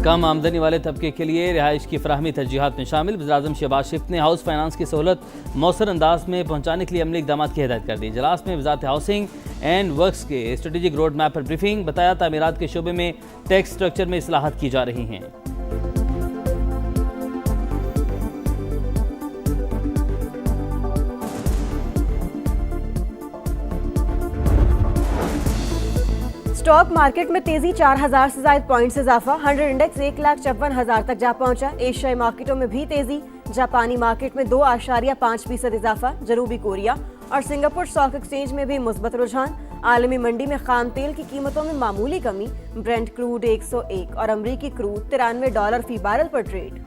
कम आमदनी वाले तबके के लिए रिहाइश की फराहमी तरजीहात में शामिल। वज़ीर-ए-आज़म शहबाज शरीफ ने हाउस फाइनेंस की सहूलत मौसर अंदाज में पहुँचाने के लिए अमली इक़दाम की हिदायत कर दी। इजलास में वज़ारत हाउसिंग एंड वर्क्स के स्ट्रेटेजिक रोड मैप पर ब्रीफिंग। बताया तामीरात के शोबे में टैक्स स्ट्रक्चर में इस्लाहत की जा रही हैं। स्टॉक मार्केट में तेजी, 4000 से ज्यादा पॉइंट से इजाफा। 100 इंडेक्स 1,54,000 तक जा पहुंचा। एशियाई मार्केटों में भी तेजी, जापानी मार्केट में 2.5% इजाफा। जनूबी कोरिया और सिंगापुर स्टॉक एक्सचेंज में भी मुस्बत रुझान। आलमी मंडी में खाम तेल की कीमतों में मामूली कमी। ब्रेंट क्रूड 101 और अमरीकी क्रूड $93 फी बैरल पर ट्रेड।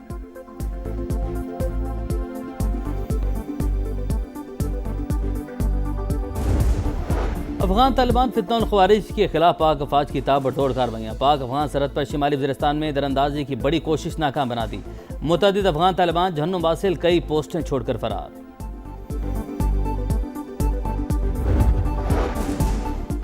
अफगान तालिबान फितना और ख्वारिज के खिलाफ पाक अफवाज की ताबड़तोड़ कार्रवाइयाँ। पाक अफगान सरहद पर शिमाली वज़ीरिस्तान में दरअंदाजी की बड़ी कोशिश नाकाम बना दी। मुतअद्दिद अफगान तालिबान जहन्नुम वासिल कई पोस्टें छोड़कर फरार।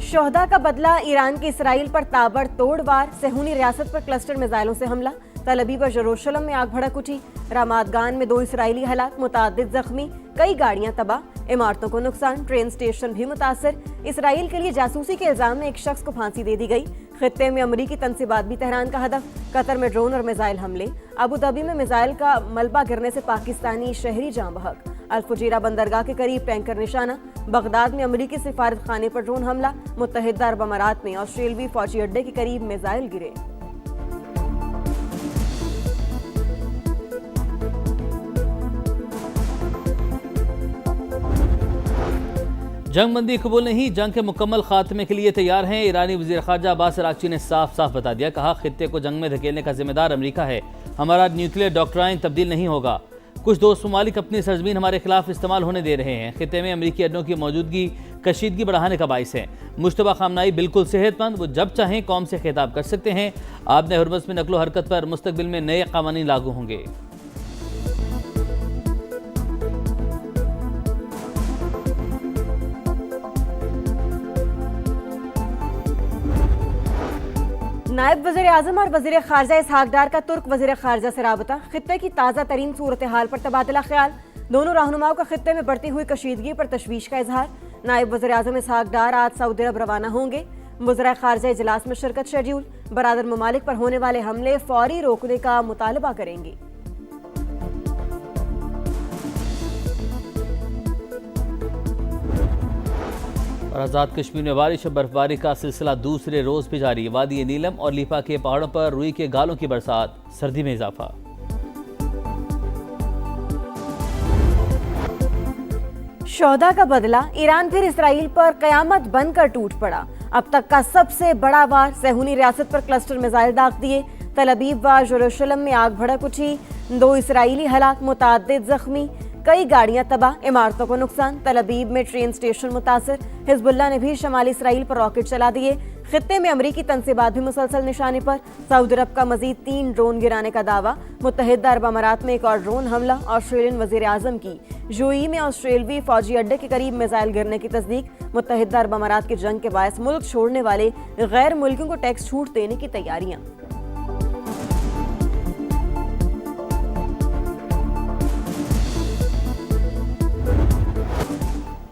शोहदा का बदला, ईरान के इसराइल पर ताबड़तोड़ वार। सेहूनी रियासत पर क्लस्टर मिसाइलों से हमला। तल अबीब और यरूशलेम में आग भड़क उठी। रामादगान में 2 इसराइली हलाक, मुतअद्दिद जख्मी, कई गाड़ियां तबाह, इमारतों को नुकसान। ट्रेन स्टेशन भी मुतासर। इसराइल के लिए जासूसी के इल्जाम में एक शख्स को फांसी दे दी गई। खित्ते में अमरीकी तनसीबात भी तेहरान का हदफ। कतर में ड्रोन और मिसाइल हमले। अबू धाबी में मिसाइल का मलबा गिरने से पाकिस्तानी शहरी जाँ बहक। अल-फुजैरा बंदरगाह के करीब टैंकर निशाना। बगदाद में अमरीकी सिफारत खाने पर ड्रोन हमला। मुत्तहिदा अरब अमारात में ऑस्ट्रेलवी फौजी अड्डे के करीब मिसाइल गिरे। जंगबंदी कबूल नहीं, जंग के मुकम्मल खात्मे के लिए तैयार हैं। ईरानी वज़ीर ख़ारजा अब्बास अराग़ची ने साफ साफ बता दिया। कहा, खित्ते को जंग में धकेलने का जिम्मेदार अमरीका है। हमारा न्यूक्लियर डॉक्ट्राइन तब्दील नहीं होगा। कुछ दोस्त ममालिक अपनी सरजमीन हमारे खिलाफ इस्तेमाल होने दे रहे हैं। खित्ते में अमरीकी अड्डों की मौजूदगी कशीदगी बढ़ाने का बाइस है। मुश्तबा खामनाई बिल्कुल सेहतमंद, वो जब चाहें कौम से खिताब कर सकते हैं। आपने हुर्मस में नकलो हरकत पर मुस्तकबिल में नए कानून लागू होंगे। नायब वज़ीर आज़म और वज़ीर ख़ारजा इसहाक डार का तुर्क वज़ीर ख़ारजा से राबता। खित्ते की ताज़ा तरीन सूरत हाल पर तबादला ख्याल। दोनों रहनुमाओं का खित्ते में बढ़ती हुई कशीदगी पर तशवीश का इजहार। नायब वज़ीर आज़म इसहाक डार आज सऊदी अरब रवाना होंगे। वज़ीर ख़ारजा इजलास में शिरकत शेड्यूल। बरादर ममालिक पर होने वाले हमले फौरी रोकने का मुतालबा करेंगे। और आज़ाद कश्मीर में बारिश और बर्फबारी का सिलसिला दूसरे रोज भी जारी। वादी नीलम और लीपा के पहाड़ों पर रुई के गालों की बरसात, सर्दी में इजाफा। शोहदा का बदला, ईरान फिर इसराइल पर कयामत बनकर टूट पड़ा। अब तक का सबसे बड़ा वार। सेहूनी रियासत पर क्लस्टर मिसाइल दाग दिए। तल अबीब व यरूशलेम में आग भड़क उठी। 2 इसराइली हलाक, मुतअद्दिद जख्मी, कई गाड़ियां तबाह, इमारतों को नुकसान। तल अबीब में ट्रेन स्टेशन मुतासर। हिजबुल्लाह ने भी शमाली इसराइल पर रॉकेट चला दिए। खित्ते में अमरीकी तनसीबात भी मुसलसल निशाने पर। सऊदी अरब का मजीद 3 ड्रोन गिराने का दावा। मुत्तहिदा अरब अमारात में एक और ड्रोन हमला। ऑस्ट्रेलियन वज़ीर आज़म की यूएई में ऑस्ट्रेलवी फौजी अड्डे के करीब मिसाइल गिरने की तस्दीक। मुत्तहिदा अरब अमारात की जंग के बायस मुल्क छोड़ने वाले गैर मुल्कियों को टैक्स छूट देने की तैयारियां।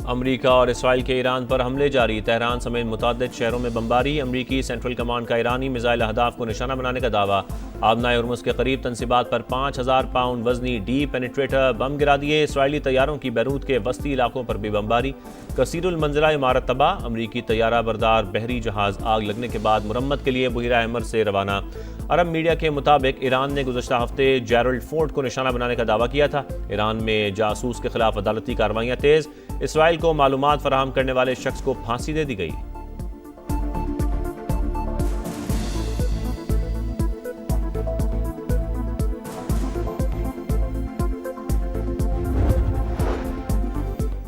अमरीका और इसराइल के ईरान पर हमले जारी। तेहरान समेत मुतअद्दिद शहरों में बमबारी। अमरीकी सेंट्रल कमांड का ईरानी मिसाइल अहदाफ को निशाना बनाने का दावा। आबनाए हुर्मुज़ के करीब तनसीबात पर 5000 पाउंड वजनी डी पेनिट्रेटर बम गिरा दिए। इसराइली तैयारों की बैरूत के वस्ती इलाकों पर भी बमबारी। कसीरुल मंजिला इमारत तबाह। अमरीकी तैयारा बरदार बहरी जहाज आग लगने के बाद मुरम्मत के लिए बुहिरा अहमर से रवाना। अरब मीडिया के मुताबिक ईरान ने गुज़श्ता हफ्ते जेरल्ड फोर्ट को निशाना बनाने का दावा किया था। ईरान में जासूस के खिलाफ अदालती कार्रवाइयाँ तेज। इसराइल को मालूमात फराहम करने वाले शख्स को फांसी दे दी गई।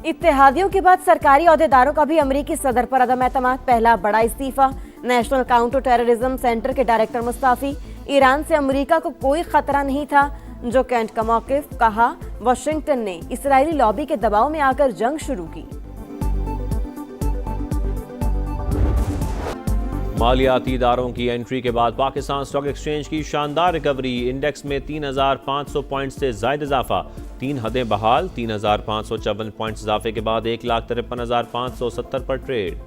इत्तेहादियों के बाद सरकारी ओहदेदारों का भी अमरीकी सदर पर अदम एतमाद। पहला बड़ा इस्तीफा। नेशनल काउंटर टेररिज्म सेंटर के डायरेक्टर मुस्ताफी। ईरान से अमरीका को कोई खतरा नहीं था, जो कैंट का मौकिफ। कहा, वाशिंगटन ने इसराइली लॉबी के दबाव में आकर जंग शुरू की। मालियाती इदारों की एंट्री के बाद पाकिस्तान स्टॉक एक्सचेंज की शानदार रिकवरी। इंडेक्स में 3,500 पॉइंट से जायद इजाफा, 3 हदें बहाल। 3,554 पॉइंट इजाफे के बाद 1,53,570 पर ट्रेड।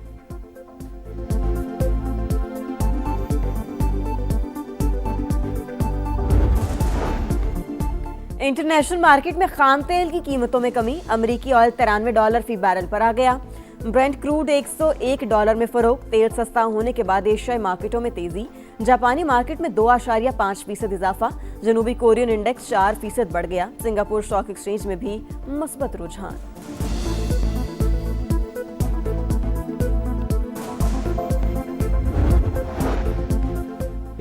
इंटरनेशनल मार्केट में खाम तेल की कीमतों में कमी। अमरीकी ऑयल $93 फी बैरल पर आ गया। ब्रेंट क्रूड $101 में फरोख। तेल सस्ता होने के बाद एशियाई मार्केटों में तेजी। जापानी मार्केट में 2.5% इजाफा। जनूबी कोरियन इंडेक्स 4% बढ़ गया। सिंगापुर स्टॉक एक्सचेंज में भी मस्बत रुझान।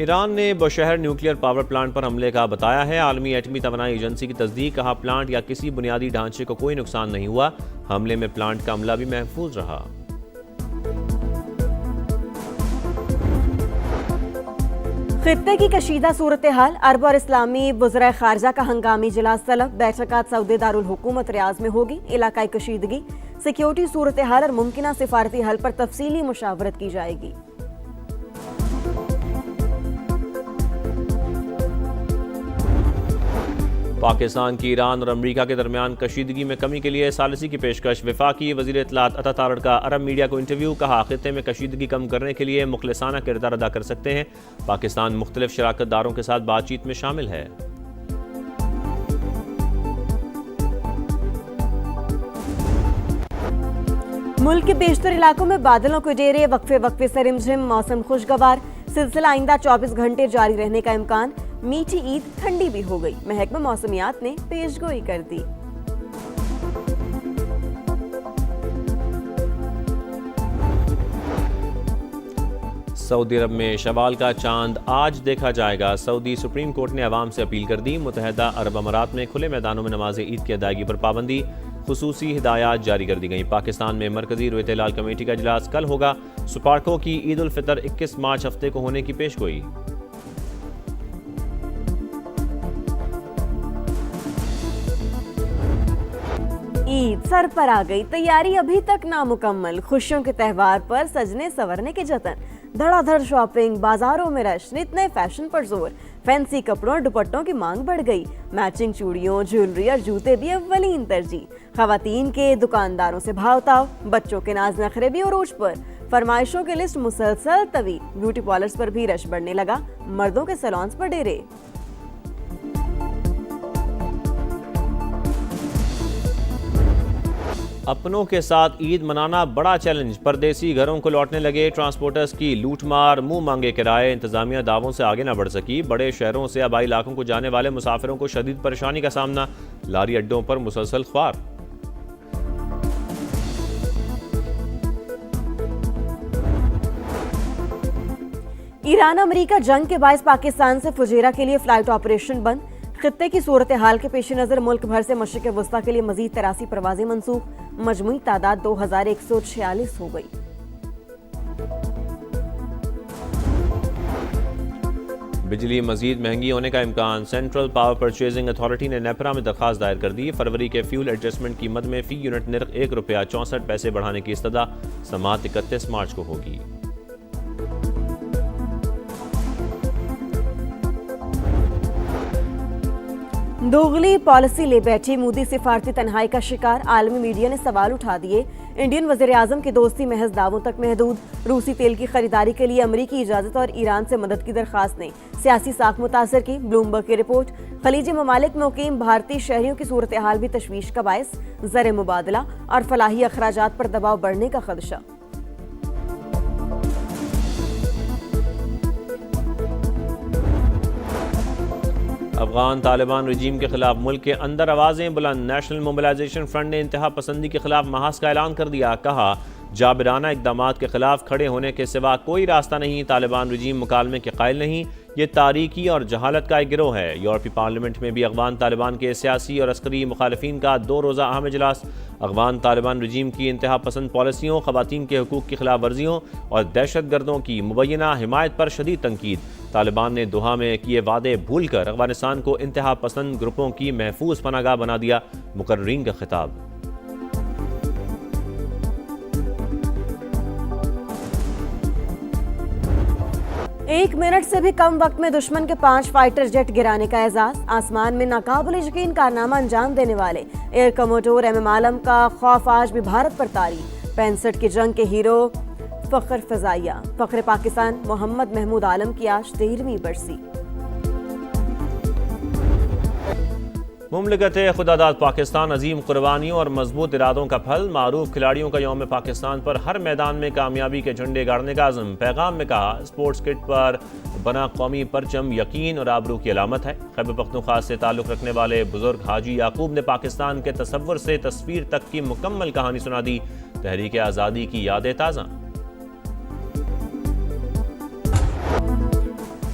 ईरान ने बुशहर न्यूक्लियर पावर प्लांट पर हमले का बताया है। आलमी एटमी तवानाई एजेंसी की तस्दीक। कहा, प्लांट या किसी बुनियादी ढांचे को कोई नुकसान नहीं हुआ। हमले में प्लांट का अमला भी महफूज रहा। खित्ते की कशीदा सूरत हाल। अरब और इस्लामी वज़राए खारजा का हंगामी इजलास तलब। बैठक सऊदी दारुल हुकूमत रियाज में होगी। इलाकाई कशीदगी, सिक्योरिटी सूरत हाल और मुमकिना सिफारती हल पर तफसीली मुशावरत की जाएगी। पाकिस्तान की ईरान और अमेरिका के दरमियान कशीदगी में कमी के लिए सालिसी की पेशकश। वफाकी वज़ीर इत्तलात अता तारड़ का अरब मीडिया को इंटरव्यू। कहा, खित्ते में कशीदगी कम करने के लिए मुखलिसाना किरदार अदा कर सकते हैं। पाकिस्तान मुख्तलिफ शराकतदारों के साथ बातचीत में शामिल है। मुल्क के बेशतर इलाकों में बादलों के डेरे। वक्फे से रिमझिम। मौसम खुशगवार। सिलसिला आइंदा 24 घंटे जारी रहने का इम्कान। मीठी ईद ठंडी भी हो गई। महकमा मौसमियात ने पेशगोई कर दी। सऊदी अरब में शवाल का चांद आज देखा जाएगा। सऊदी सुप्रीम कोर्ट ने अवाम से अपील कर दी। मुत्तहदा अरब अमारात में खुले मैदानों में नमाज ईद की अदायगी पर पाबंदी। खुसूसी हिदायत जारी कर दी गई। पाकिस्तान में मरकजी रोयत हिलाल कमेटी का इजलास कल होगा। सुपार्को की ईद उल फितर 21 मार्च हफ्ते को होने की पेशगोई। ईद सर पर आ गई। तैयारी अभी तक नामुकम्मल। खुशियों के त्यौहार पर सजने संवरने के जतन। धड़ाधड़ शॉपिंग, बाजारों में रश, नित नए फैशन पर जोर। फैंसी कपड़ों और दुपट्टों की मांग बढ़ गई। मैचिंग चूड़ियों, ज्वेलरी और जूते भी अव्वलीन तरजीह। खवातीन के दुकानदारों से भावताव। बच्चों के नाज नखरे भी उरूज पर। फरमाइशों की लिस्ट मुसलसल तवील। ब्यूटी पार्लर्स पर भी रश बढ़ने लगा। मर्दों के सैलून्स पर डेरे। अपनों के साथ ईद मनाना बड़ा चैलेंज। परदेसी घरों को लौटने लगे। ट्रांसपोर्टर्स की लूटमार, मुंह मांगे किराए। इंतजामिया दावों से आगे न बढ़ सकी। बड़े शहरों से आबाई इलाकों को जाने वाले मुसाफिरों को शदीद परेशानी का सामना। लारी अड्डों पर मुसलसल ख्वार। ईरान अमेरिका जंग के बायस पाकिस्तान से फुजेरा के लिए फ्लाइट ऑपरेशन बंद। खित्ते की सूरत हाल के पेश नजर मुल्क भर से मशरिक़ वस्ता के लिए मजीद 83 परवाजें मनसूख। मजमूई तादाद 2146 हो गई। बिजली मजीद महंगी होने का इम्कान। सेंट्रल पावर परचेजिंग अथॉरिटी ने नेपरा में दरखास्त दायर कर दी। फरवरी के फ्यूल एडजस्टमेंट कीमत में फी यूनिट निर्ख ₹1.64 बढ़ाने की इस्तदा। समाअत 31 मार्च को होगी। दोगली पॉलिसी ले बैठी मोदी सिफारती तन्हाई का शिकार। आलमी मीडिया ने सवाल उठा दिए। इंडियन वज़ीर आज़म की दोस्ती महज दावों तक महदूद। रूसी तेल की खरीदारी के लिए अमरीकी इजाज़त और ईरान से मदद की दरख्वास्त ने सियासी साख मुतासर की। ब्लूमबर्ग की रिपोर्ट। खलीजी ममालिक में मुकीम भारतीय शहरियों की सूरत हाल भी तशवीश का बायस। ज़र मुबादला और फलाही अखराजात पर दबाव बढ़ने का खदशा। अफगान तालिबान रजीम के खिलाफ मुल्क के अंदर आवाजें बुलंद। नेशनल मोबिलाइजेशन फ्रंट ने इंतहा पसंदी के खिलाफ महाज का ऐलान कर दिया। कहा, जाबिराना इकदामात के खिलाफ खड़े होने के सिवा कोई रास्ता नहीं। तालिबान रजीम मुकालमे के कायल नहीं। ये तारीकी और जहालत का एक गिरोह है। यूरोपीय पार्लियामेंट में भी अफगान तालिबान के सियासी और अस्करी मुखालिफिन का 2 रोज़ा अहम इजलास। अफगान तालिबान रजीम की इंतहा पसंद पॉलिसियों, खवातीन के हकूक़ की खिलाफ वर्जियों और दहशत गर्दों की मुबैना हिमायत पर शदीद तनकीद। तालिबान ने दोहा में किए वादे भूल कर अफगानिस्तान को इंतहा पसंद ग्रुपों की महफूज पनागाह बना दिया। मुकर्रीन का खिताब। 1 मिनट से भी कम वक्त में दुश्मन के 5 फाइटर जेट गिराने का एजाज। आसमान में नाकाबिल यकीन कारनामा अंजाम देने वाले एयर कमोडोर एम आलम का खौफ आज भी भारत पर तारी। 65 की जंग के हीरो फख्र फजाइया फख्र पाकिस्तान मोहम्मद महमूद आलम की आज 13वीं बरसी। मुमलिकत खुदादाद पाकिस्तान अजीम कुर्बानियों और मजबूत इरादों का फल। मारूफ खिलाड़ियों का यौम पाकिस्तान पर हर मैदान में कामयाबी के झंडे गाड़ने का आज़म। पैगाम में कहा, स्पोर्ट्स किट पर बना कौमी परचम यकीन और आबरू की अलामत है। खैबर पख्तूनख्वा से ताल्लुक़ रखने वाले बुजुर्ग हाजी याकूब ने पाकिस्तान के तसव्वुर से तस्वीर तक की मुकम्मल कहानी सुना दी। तहरीक आज़ादी की यादें ताज़ा।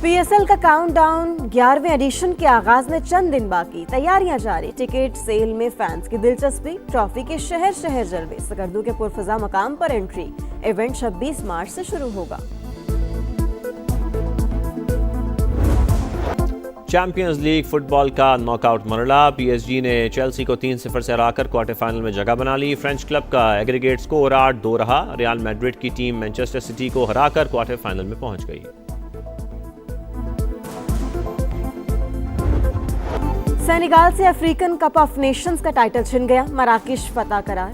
PSL का काउंटडाउन 11वें एडिशन के आगाज में चंद दिन बाकी, तैयारियां जारी। टिकट सेल में फैंस की दिलचस्पी, ट्रॉफी के शहर शहर जलवे। सकर्दू के पुरफजा मकाम पर एंट्री। इवेंट 26 मार्च से शुरू होगा। चैंपियंस लीग फुटबॉल का नॉकआउट मरला। PSG ने चेल्सी को 3-0 से हराकर क्वार्टर फाइनल में जगह बना ली। फ्रेंच क्लब का एग्रीगेट स्कोर 8-2 रहा। रियल मैड्रिड की टीम मैनचेस्टर सिटी को हराकर क्वार्टर फाइनल में पहुंच गई। सेनेगाल से अफ्रीकन कप ऑफ नेशंस का टाइटल छिन गया। मराकेश फतह करार।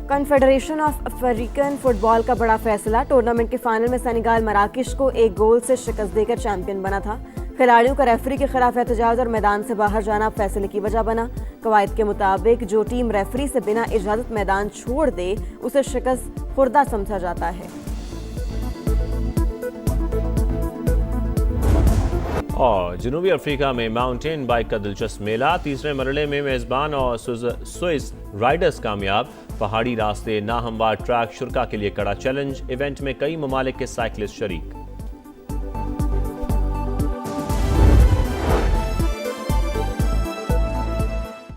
कॉन्फेडरेशन ऑफ अफ्रीकन फुटबॉल का बड़ा फैसला। टूर्नामेंट के फाइनल में सेनेगाल मराकेश को 1 गोल से शिकस्त देकर चैंपियन बना था। खिलाड़ियों का रेफरी के खिलाफ एहतजाज और मैदान से बाहर जाना फैसले की वजह बना। कवायद के मुताबिक जो टीम रेफरी से बिना इजाजत मैदान छोड़ दे उसे शिकस्त खुर्दा समझा जाता है। और जनूबी अफ्रीका में माउंटेन बाइक का दिलचस्प मेला। तीसरे मरहले में मेजबान और स्विस राइडर्स कामयाब। पहाड़ी रास्ते, नाहमवार ट्रैक, शुरा के लिए कड़ा चैलेंज। इवेंट में कई ममालिक के साइकिलिस्ट शरीक।